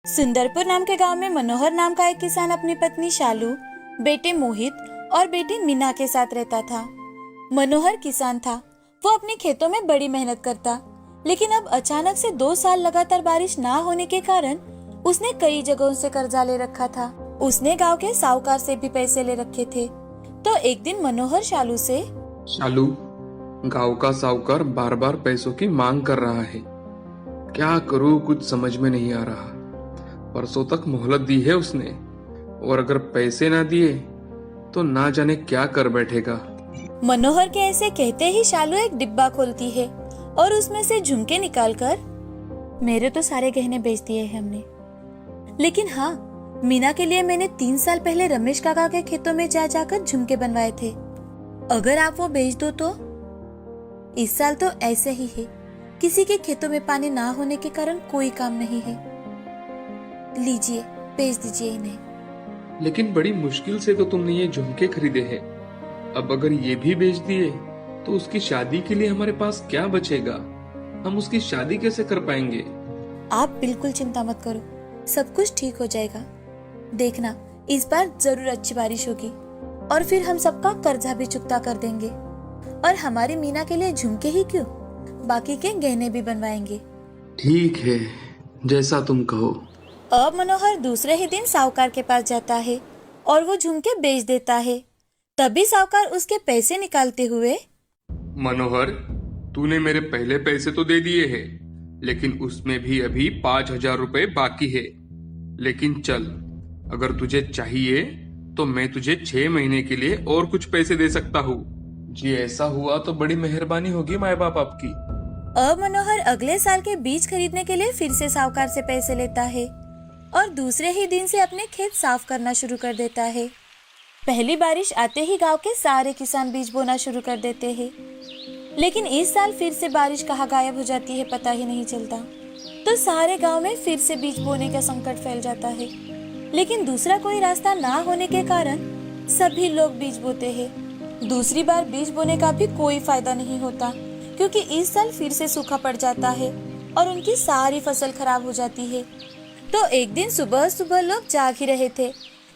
सुंदरपुर नाम के गांव में मनोहर नाम का एक किसान अपनी पत्नी शालू, बेटे मोहित और बेटी मीना के साथ रहता था। मनोहर किसान था। वो अपने खेतों में बड़ी मेहनत करता, लेकिन अब अचानक से 2 साल लगातार बारिश ना होने के कारण उसने कई जगहों से कर्जा ले रखा था। उसने गांव के साहूकार से भी पैसे ले रखे थे। तो एक दिन मनोहर शालू से, शालू, गांव का साहूकार बार बार पैसों की मांग कर रहा है। क्या करूं, कुछ समझ में नहीं आ रहा। परसों तक मोहलत दी है उसने, और अगर पैसे ना दिए तो ना जाने क्या कर बैठेगा। मनोहर के ऐसे कहते ही शालू एक डिब्बा खोलती है और उसमें से झुमके निकालकर, मेरे तो सारे गहने बेच दिए हैं हमने, लेकिन हाँ, मीना के लिए मैंने 3 साल पहले रमेश काका के खेतों में जा जाकर झुमके बनवाए थे। अगर आप वो बेच दो तो। इस साल तो ऐसे ही है, किसी के खेतों में पानी ना होने के कारण कोई काम नहीं है। लीजिए, बेच दीजिए इन्हें। लेकिन बड़ी मुश्किल से तो तुमने ये झुमके खरीदे हैं। अब अगर ये भी बेच दिए तो उसकी शादी के लिए हमारे पास क्या बचेगा? हम उसकी शादी कैसे कर पाएंगे? आप बिल्कुल चिंता मत करो, सब कुछ ठीक हो जाएगा। देखना, इस बार जरूर अच्छी बारिश होगी और फिर हम सबका कर्जा भी चुकता कर देंगे। और हमारी मीना के लिए झुमके ही क्यों, बाकी के गहने भी बनवाएंगे। ठीक है, जैसा तुम कहो। अब मनोहर दूसरे ही दिन साहूकार के पास जाता है और वो झुमके बेच देता है। तभी साहूकार उसके पैसे निकालते हुए, मनोहर, तूने मेरे पहले पैसे तो दे दिए हैं, लेकिन उसमें भी अभी 5,000 रुपए बाकी है। लेकिन चल, अगर तुझे चाहिए तो मैं तुझे 6 महीने के लिए और कुछ पैसे दे सकता हूँ। जी, ऐसा हुआ तो बड़ी मेहरबानी होगी माए बाप आपकी। अब मनोहर अगले साल के बीज खरीदने के लिए फिर से साहूकार से पैसे लेता है और दूसरे ही दिन से अपने खेत साफ करना शुरू कर देता है। पहली बारिश आते ही गांव के सारे किसान बीज बोना शुरू कर देते हैं, लेकिन इस साल फिर से बारिश कहाँ गायब हो जाती है पता ही नहीं चलता। तो सारे गांव में फिर से बीज बोने का संकट फैल जाता है, लेकिन दूसरा कोई रास्ता ना होने के कारण सभी लोग बीज बोते हैं। दूसरी बार बीज बोने का भी कोई फायदा नहीं होता, क्योंकि इस साल फिर से सूखा पड़ जाता है और उनकी सारी फसल खराब हो जाती है। तो एक दिन सुबह सुबह लोग जाग ही रहे थे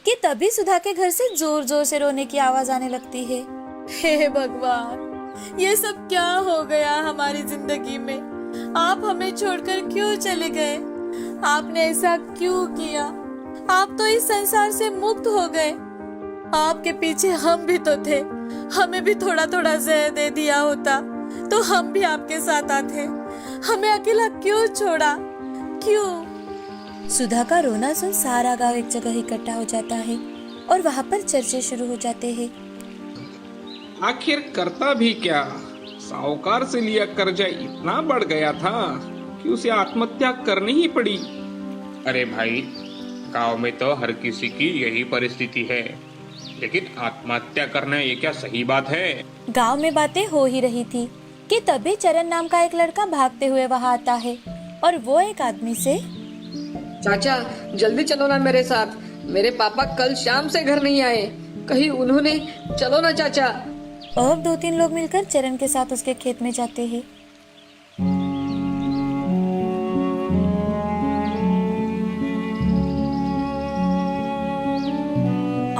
कि तभी सुधा के घर से जोर जोर से रोने की आवाज आने लगती है। हे भगवान, ये सब क्या हो गया हमारी जिंदगी में? आप हमें छोड़कर क्यों चले गए? आपने ऐसा क्यों किया? आप तो इस संसार से मुक्त हो गए। आपके पीछे हम भी तो थे, हमें भी थोड़ा थोड़ा जहर दे दिया होता तो हम भी आपके साथ आते। हमें अकेला क्यों छोड़ा? क्यों? सुधा का रोना सुन सारा गांव एक जगह इकट्ठा हो जाता है और वहाँ पर चर्चे शुरू हो जाते हैं। आखिर करता भी क्या? साहूकार से लिया कर्जा इतना बढ़ गया था कि उसे आत्महत्या करनी ही पड़ी। अरे भाई, गांव में तो हर किसी की यही परिस्थिति है, लेकिन आत्महत्या करना ये क्या सही बात है? गांव में बातें हो ही रही थी कि तभी चरण नाम का एक लड़का भागते हुए वहाँ आता है और वो एक आदमी से, चाचा जल्दी चलो ना मेरे साथ, मेरे पापा कल शाम से घर नहीं आए, कहीं उन्होंने, चलो ना चाचा। और 2-3 लोग मिलकर चरण के साथ उसके खेत में जाते हैं।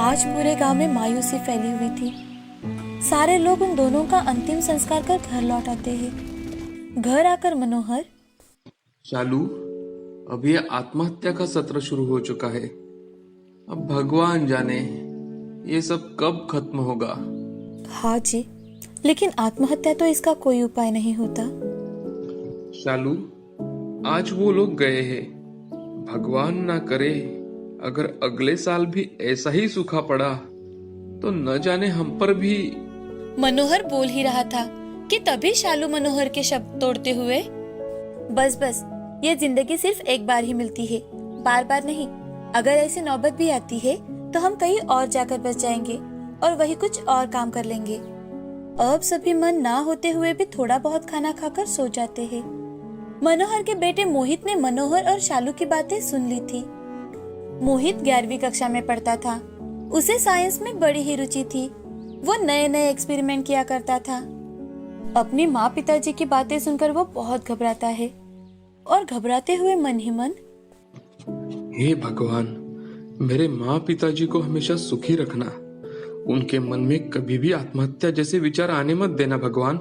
आज पूरे गांव में मायूसी फैली हुई थी। सारे लोग उन दोनों का अंतिम संस्कार कर घर लौट आते हैं। घर आकर मनोहर, शालू, अब ये आत्महत्या का सत्र शुरू हो चुका है। अब भगवान जाने ये सब कब खत्म होगा। हाँ जी, लेकिन आत्महत्या तो इसका कोई उपाय नहीं होता। शालू, आज वो लोग गए हैं। भगवान ना करे अगर अगले साल भी ऐसा ही सूखा पड़ा तो न जाने हम पर भी। मनोहर बोल ही रहा था कि तभी शालू मनोहर के शब्द तोड़ते हुए, बस बस, ये जिंदगी सिर्फ एक बार ही मिलती है, बार बार नहीं। अगर ऐसी नौबत भी आती है तो हम कहीं और जाकर बस जाएंगे और वही कुछ और काम कर लेंगे। अब सभी मन ना होते हुए भी थोड़ा बहुत खाना खाकर सो जाते हैं। मनोहर के बेटे मोहित ने मनोहर और शालू की बातें सुन ली थी। मोहित 11वीं कक्षा में पढ़ता था। उसे साइंस में बड़ी ही रुचि थी। वो नए नए एक्सपेरिमेंट किया करता था। अपनी माँ पिताजी की बातें सुनकर वो बहुत घबराता है और घबराते हुए मन ही मन, हे भगवान, मेरे माँ पिताजी को हमेशा सुखी रखना। उनके मन में कभी भी आत्महत्या जैसे विचार आने मत देना भगवान।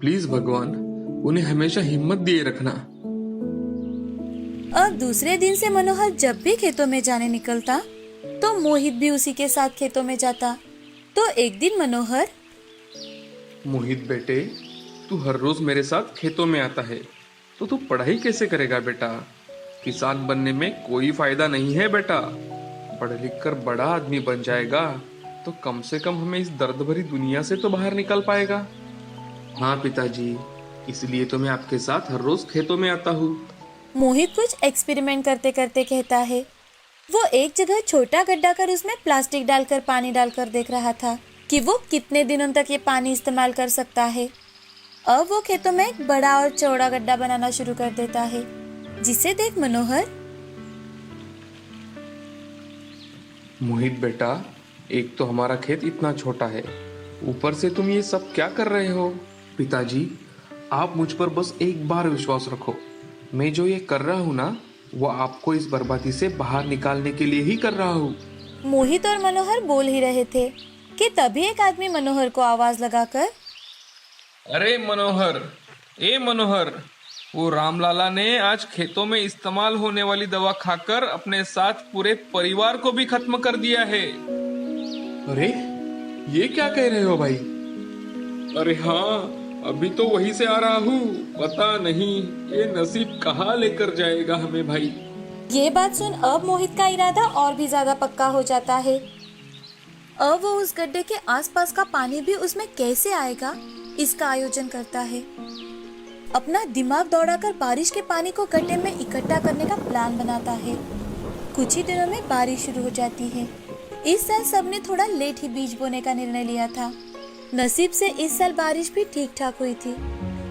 प्लीज भगवान, उन्हें हमेशा हिम्मत दिए रखना। अब दूसरे दिन से मनोहर जब भी खेतों में जाने निकलता तो मोहित भी उसी के साथ खेतों में जाता। तो एक दिन मनोहर, मोहित बेटे, तू हर रोज मेरे साथ खेतों में आता है, तो तू पढ़ाई कैसे करेगा बेटा? किसान बनने में कोई फायदा नहीं है बेटा। पढ़ लिख कर बड़ा आदमी बन जाएगा तो कम से कम हमें इस दर्द भरी दुनिया से तो बाहर निकल पाएगा। हाँ पिताजी, इसलिए तो मैं आपके साथ हर रोज खेतों में आता हूँ। मोहित कुछ एक्सपेरिमेंट करते करते कहता है। वो एक जगह छोटा गड्ढा कर उसमें प्लास्टिक डालकर पानी डालकर देख रहा था कि वो कितने दिनों तक ये पानी इस्तेमाल कर सकता है। अब वो खेतों में एक बड़ा और चौड़ा गड्ढा बनाना शुरू कर देता है, जिसे देख मनोहर, मोहित बेटा, एक तो हमारा खेत इतना छोटा है, ऊपर से तुम ये सब क्या कर रहे हो? पिताजी, आप मुझ पर बस एक बार विश्वास रखो। मैं जो ये कर रहा हूँ ना, वो आपको इस बर्बादी से बाहर निकालने के लिए ही कर रहा हूँ। मोहित और मनोहर बोल ही रहे थे कि तभी एक आदमी मनोहर को आवाज लगाकर, अरे मनोहर, ए मनोहर, वो रामलाला ने आज खेतों में इस्तेमाल होने वाली दवा खाकर अपने साथ पूरे परिवार को भी खत्म कर दिया है। अरे ये क्या कह रहे हो भाई? अरे हाँ, अभी तो वहीं से आ रहा हूँ। पता नहीं ये नसीब कहाँ लेकर जाएगा हमें भाई। ये बात सुन अब मोहित का इरादा और भी ज्यादा पक्का हो जाता है। अब वो उस गड्ढे के आसपास का पानी भी उसमें कैसे आएगा, इसका आयोजन करता है। अपना दिमाग दौड़ाकर बारिश के पानी को गड्ढे में इकट्ठा करने का प्लान बनाता है। कुछ ही दिनों में बारिश शुरू हो जाती है। इस साल सबने थोड़ा लेट ही बीज बोने का निर्णय लिया था। नसीब से इस साल बारिश भी ठीक ठाक हुई थी,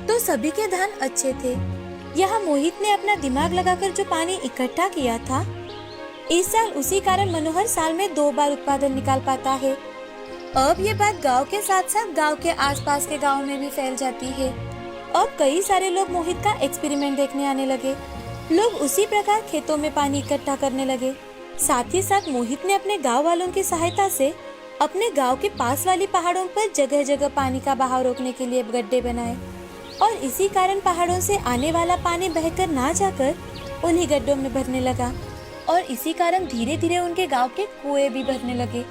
तो सभी के धान अच्छे थे। यहाँ मोहित ने अपना दिमाग लगाकर जो पानी इकट्ठा किया था, इस साल उसी कारण मनोहर साल में 2 बार उत्पादन निकाल पाता है। अब ये बात गांव के साथ साथ गांव के आसपास के गांव में भी फैल जाती है। अब कई सारे लोग मोहित का एक्सपेरिमेंट देखने आने लगे। लोग उसी प्रकार खेतों में पानी इकट्ठा करने लगे। साथ ही साथ मोहित ने अपने गांव वालों की सहायता से अपने गांव के पास वाली पहाड़ों पर जगह जगह पानी का बहाव रोकने के लिए गड्ढे बनाए, और इसी कारण पहाड़ों से आने वाला पानी बहकर ना जाकर उन्हीं गड्ढों में भरने लगा। और इसी कारण धीरे धीरे उनके गांव के कुएं भी भरने लगे,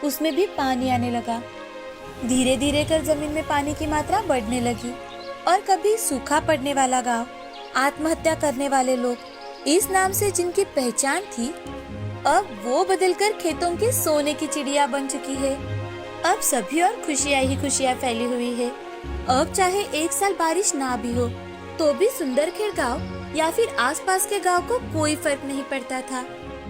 उसमें भी पानी आने लगा। धीरे धीरे कर जमीन में पानी की मात्रा बढ़ने लगी, और कभी सूखा पड़ने वाला गांव, आत्महत्या करने वाले लोग, इस नाम से जिनकी पहचान थी, अब वो बदलकर खेतों की सोने की चिड़िया बन चुकी है। अब सभी और खुशियाँ ही खुशियाँ फैली हुई है। अब चाहे एक साल बारिश ना भी हो, तो भी सुंदरखेड़ गांव या फिर आसपास के गांव को कोई फर्क नहीं पड़ता था।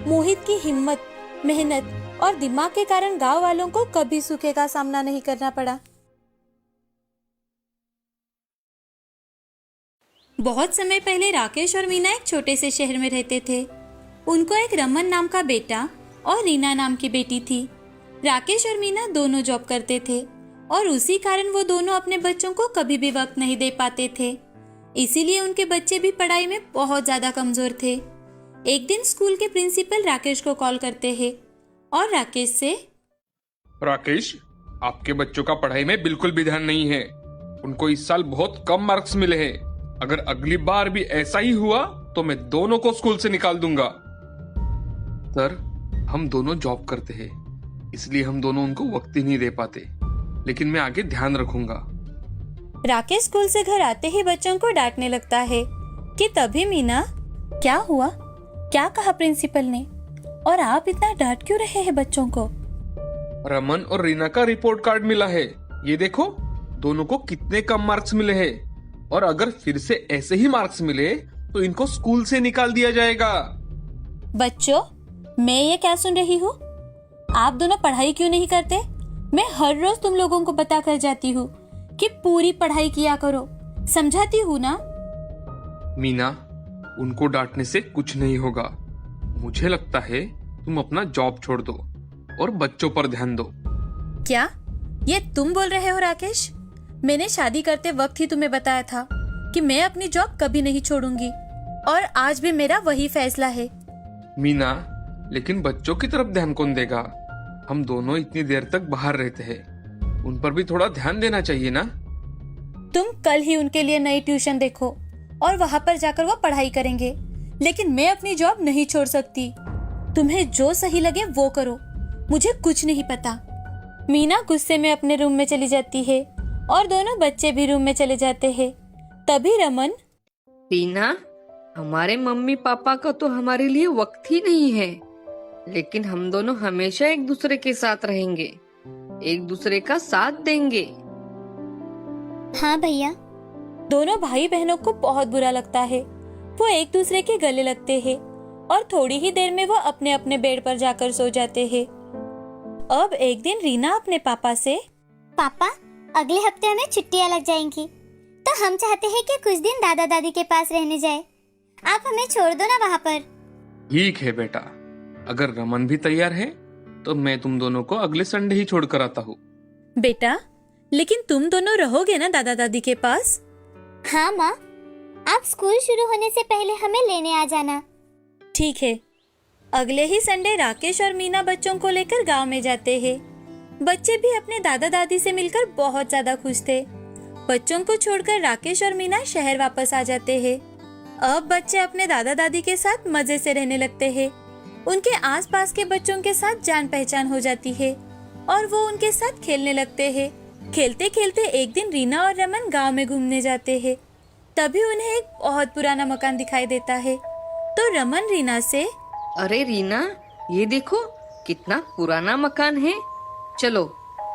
मोहित की हिम्मत, मेहनत और दिमाग के कारण गांव वालों को कभी सूखे का सामना नहीं करना पड़ा। बहुत समय पहले राकेश और मीना एक छोटे से शहर में रहते थे। उनको एक रमन नाम का बेटा और रीना नाम की बेटी थी। राकेश और मीना दोनों जॉब करते थे, और उसी कारण वो दोनों अपने बच्चों को कभी भी वक्त नहीं दे पाते थे। इसीलिए उनके बच्चे भी पढ़ाई में बहुत ज्यादा कमजोर थे। एक दिन स्कूल के प्रिंसिपल राकेश को कॉल करते हैं और राकेश से, राकेश, आपके बच्चों का पढ़ाई में बिल्कुल भी ध्यान नहीं है। उनको इस साल बहुत कम मार्क्स मिले हैं। अगर अगली बार भी ऐसा ही हुआ तो मैं दोनों को स्कूल से निकाल दूंगा। सर, हम दोनों जॉब करते हैं, इसलिए हम दोनों उनको वक्त ही नहीं दे पाते, लेकिन मैं आगे ध्यान रखूंगा। राकेश स्कूल से घर आते ही बच्चों को डांटने लगता है कि तभी मीना, क्या हुआ, क्या कहा प्रिंसिपल ने, और आप इतना डांट क्यों रहे हैं बच्चों को? रमन और रीना का रिपोर्ट कार्ड मिला है, ये देखो, दोनों को कितने कम मार्क्स मिले हैं, और अगर फिर से ऐसे ही मार्क्स मिले तो इनको स्कूल से निकाल दिया जाएगा। बच्चों, मैं ये क्या सुन रही हूँ? आप दोनों पढ़ाई क्यों नहीं करते? मैं हर रोज तुम लोगों को बता कर जाती हूँ कि पूरी पढ़ाई किया करो, समझाती हूँ ना? मीना, उनको डांटने से कुछ नहीं होगा। मुझे लगता है तुम अपना जॉब छोड़ दो और बच्चों पर ध्यान दो। क्या ये तुम बोल रहे हो राकेश? मैंने शादी करते वक्त ही तुम्हें बताया था कि मैं अपनी जॉब कभी नहीं छोड़ूंगी, और आज भी मेरा वही फैसला है। मीना, लेकिन बच्चों की तरफ ध्यान कौन देगा? हम दोनों इतनी देर तक बाहर रहते हैं, उन पर भी थोड़ा ध्यान देना चाहिए ना। तुम कल ही उनके लिए नई ट्यूशन देखो और वहाँ पर जाकर वो पढ़ाई करेंगे, लेकिन मैं अपनी जॉब नहीं छोड़ सकती। तुम्हें जो सही लगे वो करो, मुझे कुछ नहीं पता। मीना गुस्से में अपने रूम में चली जाती है और दोनों बच्चे भी रूम में चले जाते हैं। तभी रमन, रीना, हमारे मम्मी पापा का तो हमारे लिए वक्त ही नहीं है, लेकिन हम दोनों हमेशा एक दूसरे के साथ रहेंगे, एक दूसरे का साथ देंगे। हाँ भैया। दोनों भाई बहनों को बहुत बुरा लगता है। वो एक दूसरे के गले लगते हैं और थोड़ी ही देर में वो अपने अपने बेड पर जाकर सो जाते हैं। अब एक दिन रीना अपने पापा से, पापा, अगले हफ्ते हमें छुट्टियां लग जाएंगी, तो हम चाहते हैं कि कुछ दिन दादा दादी के पास रहने जाए। आप हमें छोड़ दो ना वहाँ पर। ठीक है बेटा, अगर रमन भी तैयार है तो मैं तुम दोनों को अगले संडे ही छोड़ कर आता हूँ। बेटा, लेकिन तुम दोनों रहोगे ना दादा दादी के पास? हाँ माँ, आप स्कूल शुरू होने से पहले हमें लेने आ जाना। ठीक है। अगले ही संडे राकेश और मीना बच्चों को लेकर गांव में जाते हैं। बच्चे भी अपने दादा दादी से मिलकर बहुत ज्यादा खुश थे। बच्चों को छोड़कर राकेश और मीना शहर वापस आ जाते हैं। अब बच्चे अपने दादा दादी के साथ मजे से रहने लगते हैं। उनके आसपास के बच्चों के साथ जान पहचान हो जाती है और वो उनके साथ खेलने लगते हैं। खेलते खेलते एक दिन रीना और रमन गांव में घूमने जाते हैं। तभी उन्हें एक बहुत पुराना मकान दिखाई देता है। तो रमन रीना से, अरे रीना, ये देखो कितना पुराना मकान है, चलो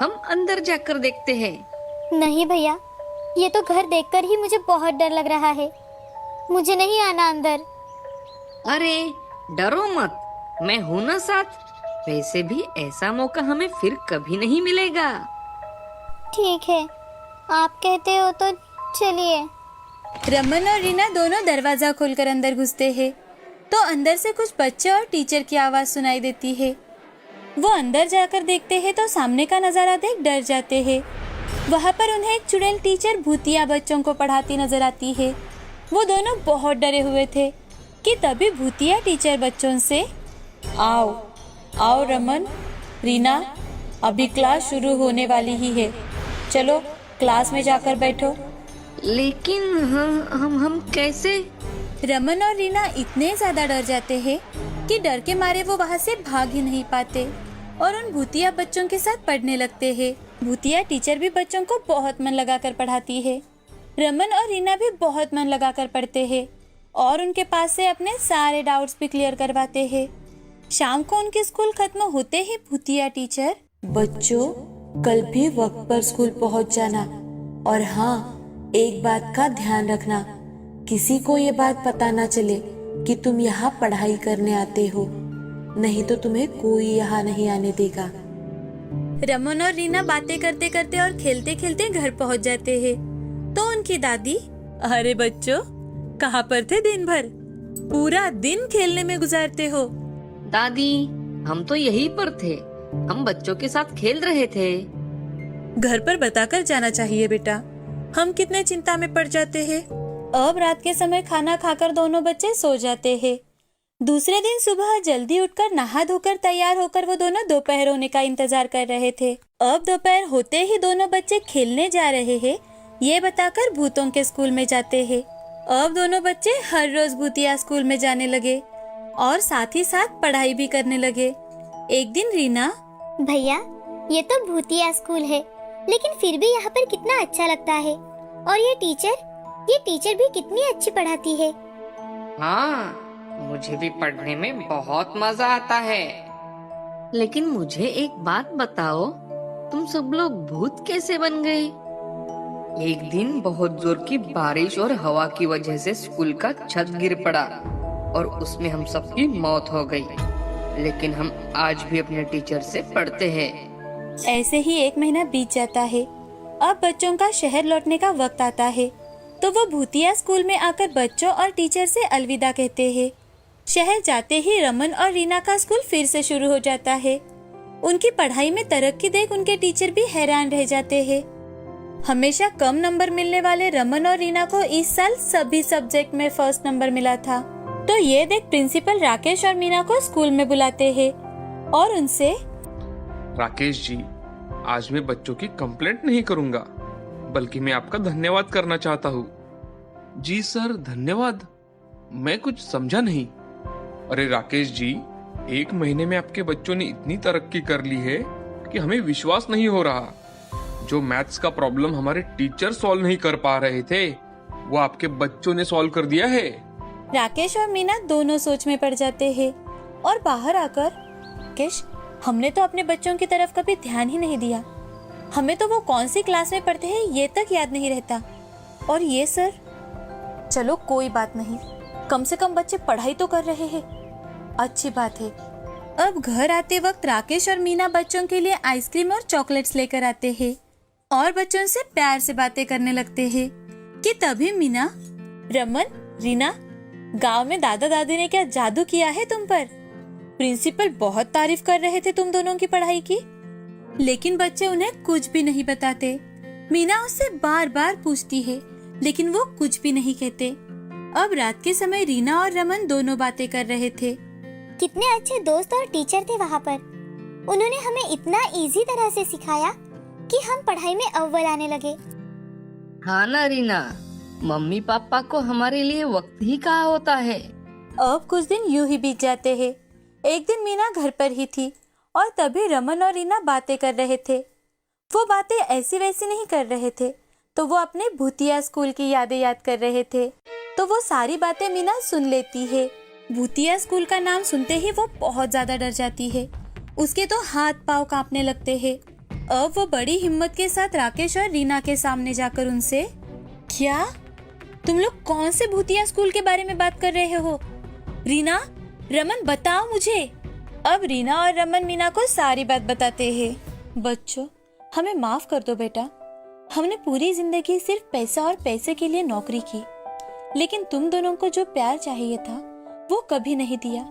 हम अंदर जाकर देखते हैं। नहीं भैया, ये तो घर देखकर ही मुझे बहुत डर लग रहा है, मुझे नहीं आना अंदर। अरे डरो मत, मैं हूं ना साथ। वैसे भी ऐसा मौका हमें फिर कभी नहीं मिलेगा। ठीक है, आप कहते हो तो चलिए। रमन और रीना दोनों दरवाजा खोलकर अंदर घुसते हैं तो अंदर से कुछ बच्चे और टीचर की आवाज सुनाई देती है। वो अंदर जाकर देखते हैं तो सामने का नजारा देख डर जाते हैं। वहाँ पर उन्हें एक चुड़ैल टीचर भूतिया बच्चों को पढ़ाती नजर आती है। वो दोनों बहुत डरे हुए थे कि तभी भूतिया टीचर बच्चों से, आओ आओ रमन, रीना, अभी क्लास शुरू होने वाली ही है, चलो क्लास में जाकर बैठो। लेकिन हम कैसे? रमन और रीना इतने ज्यादा डर जाते हैं कि डर के मारे वो वहाँ से भाग ही नहीं पाते और उन भूतिया बच्चों के साथ पढ़ने लगते हैं। भूतिया टीचर भी बच्चों को बहुत मन लगाकर पढ़ाती है। रमन और रीना भी बहुत मन लगाकर पढ़ते हैं और उनके पास से अपने सारे डाउट्स भी क्लियर करवाते हैं। शाम को उनके स्कूल खत्म होते ही भूतिया टीचर, बच्चों, कल भी वक्त पर स्कूल पहुंच जाना, और हाँ, एक बात का ध्यान रखना, किसी को ये बात पता ना चले कि तुम यहाँ पढ़ाई करने आते हो, नहीं तो तुम्हें कोई यहाँ नहीं आने देगा। रमन और रीना बातें करते करते और खेलते खेलते घर पहुँच जाते हैं तो उनकी दादी, अरे बच्चों, कहाँ पर थे दिन भर? पूरा दिन खेलने में गुजारते हो। दादी, हम तो यहीं पर थे, हम बच्चों के साथ खेल रहे थे। घर पर बताकर जाना चाहिए बेटा, हम कितने चिंता में पड़ जाते हैं। अब रात के समय खाना खाकर दोनों बच्चे सो जाते हैं। दूसरे दिन सुबह जल्दी उठकर नहा धोकर तैयार होकर वो दोनों दोपहर होने का इंतजार कर रहे थे। अब दोपहर होते ही दोनों बच्चे खेलने जा रहे हैं ये बताकर भूतों के स्कूल में जाते हैं। अब दोनों बच्चे हर रोज भूतिया स्कूल में जाने लगे और साथ ही साथ पढ़ाई भी करने लगे। एक दिन रीना, भैया, ये तो भूतिया स्कूल है, लेकिन फिर भी यहाँ पर कितना अच्छा लगता है। और ये टीचर भी कितनी अच्छी पढ़ाती है। हाँ, मुझे भी पढ़ने में बहुत मजा आता है। लेकिन मुझे एक बात बताओ, तुम सब लोग भूत कैसे बन गए? एक दिन बहुत जोर की बारिश और हवा की वजह से स्कूल का छत गिर पड़ा और उसमें हम सबकी मौत हो गई। लेकिन हम आज भी अपने टीचर से पढ़ते हैं। ऐसे ही एक महीना बीत जाता है। अब बच्चों का शहर लौटने का वक्त आता है तो वो भूतिया स्कूल में आकर बच्चों और टीचर से अलविदा कहते हैं। शहर जाते ही रमन और रीना का स्कूल फिर से शुरू हो जाता है। उनकी पढ़ाई में तरक्की देख उनके टीचर भी हैरान रह जाते हैं। हमेशा कम नंबर मिलने वाले रमन और रीना को इस साल सभी सब्जेक्ट में फर्स्ट नंबर मिला था। तो ये देख प्रिंसिपल राकेश और मीना को स्कूल में बुलाते हैं और उनसे, राकेश जी, आज मैं बच्चों की कंप्लेंट नहीं करूंगा, बल्कि मैं आपका धन्यवाद करना चाहता हूँ। जी सर, धन्यवाद? मैं कुछ समझा नहीं। अरे राकेश जी, 1 महीने में आपके बच्चों ने इतनी तरक्की कर ली है कि हमें विश्वास नहीं हो रहा। जो मैथ्स का प्रॉब्लम हमारे टीचर सॉल्व नहीं कर पा रहे थे, वो आपके बच्चों ने सॉल्व कर दिया है। राकेश और मीना दोनों सोच में पड़ जाते हैं और बाहर आकर, राकेश, हमने तो अपने बच्चों की तरफ कभी ध्यान ही नहीं दिया। हमें तो वो कौन सी क्लास में पढ़ते हैं ये तक याद नहीं रहता। और ये सर, चलो कोई बात नहीं, कम से कम बच्चे पढ़ाई तो कर रहे हैं, अच्छी बात है। अब घर आते वक्त राकेश और मीना बच्चों के लिए आइसक्रीम और चॉकलेट्स लेकर आते हैं और बच्चों से प्यार से बातें करने लगते हैं कि तभी मीना, रमन, रीना, गांव में दादा दादी ने क्या जादू किया है तुम पर? प्रिंसिपल बहुत तारीफ कर रहे थे तुम दोनों की पढ़ाई की, लेकिन बच्चे उन्हें कुछ भी नहीं बताते। मीना उससे बार बार पूछती है, लेकिन वो कुछ भी नहीं कहते। अब रात के समय रीना और रमन दोनों बातें कर रहे थे। कितने अच्छे दोस्त और टीचर थे वहाँ पर। उन्होंने हमें इतना इजी तरह से सिखाया कि हम पढ़ाई में अव्वल आने लगे। हाँ ना रीना, मम्मी पापा को हमारे लिए वक्त ही कहाँ होता है। अब कुछ दिन यूं ही बीत जाते हैं। एक दिन मीना घर पर ही थी और तभी रमन और रीना बातें कर रहे थे। वो बातें ऐसी वैसी नहीं कर रहे थे, तो वो अपने भूतिया स्कूल की यादें याद कर रहे थे। तो वो सारी बातें मीना सुन लेती है। भूतिया स्कूल का नाम सुनते ही वो बहुत ज्यादा डर जाती है। उसके तो हाथ पांव कांपने लगते हैं। अब वो बड़ी हिम्मत के साथ राकेश और रीना के सामने जाकर उनसे, क्या तुम लोग कौन से भूतिया स्कूल के बारे में बात कर रहे हो? रीना, रमन, बताओ मुझे। अब रीना और रमन मीना को सारी बात बताते हैं। बच्चों, हमें माफ कर दो बेटा, हमने पूरी जिंदगी सिर्फ पैसा और पैसे के लिए नौकरी की, लेकिन तुम दोनों को जो प्यार चाहिए था वो कभी नहीं दिया,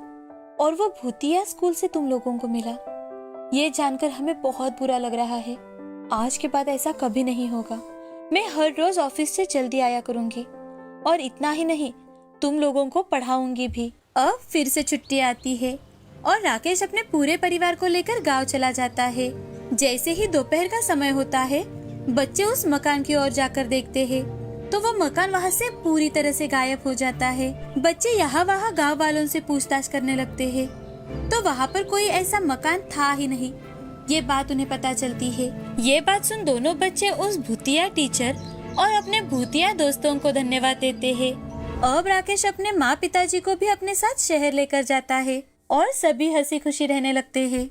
और वो भूतिया स्कूल से तुम लोगों को मिला। ये जानकर हमें बहुत बुरा लग रहा है। आज के बाद ऐसा कभी नहीं होगा। मैं हर रोज ऑफिस से जल्दी आया करूंगी, और इतना ही नहीं, तुम लोगों को पढ़ाऊंगी भी। अब फिर से छुट्टी आती है और राकेश अपने पूरे परिवार को लेकर गांव चला जाता है। जैसे ही दोपहर का समय होता है, बच्चे उस मकान की ओर जाकर देखते हैं तो वो मकान वहाँ से पूरी तरह से गायब हो जाता है। बच्चे यहाँ वहाँ गांव वालों से पूछताछ करने लगते हैं, तो वहाँ पर कोई ऐसा मकान था ही नहीं। ये बात उन्हें पता चलती है। ये बात सुन दोनों बच्चे उस भूतिया टीचर और अपने भूतिया दोस्तों को धन्यवाद देते हैं। अब राकेश अपने माँ पिताजी को भी अपने साथ शहर लेकर जाता है और सभी हंसी खुशी रहने लगते हैं।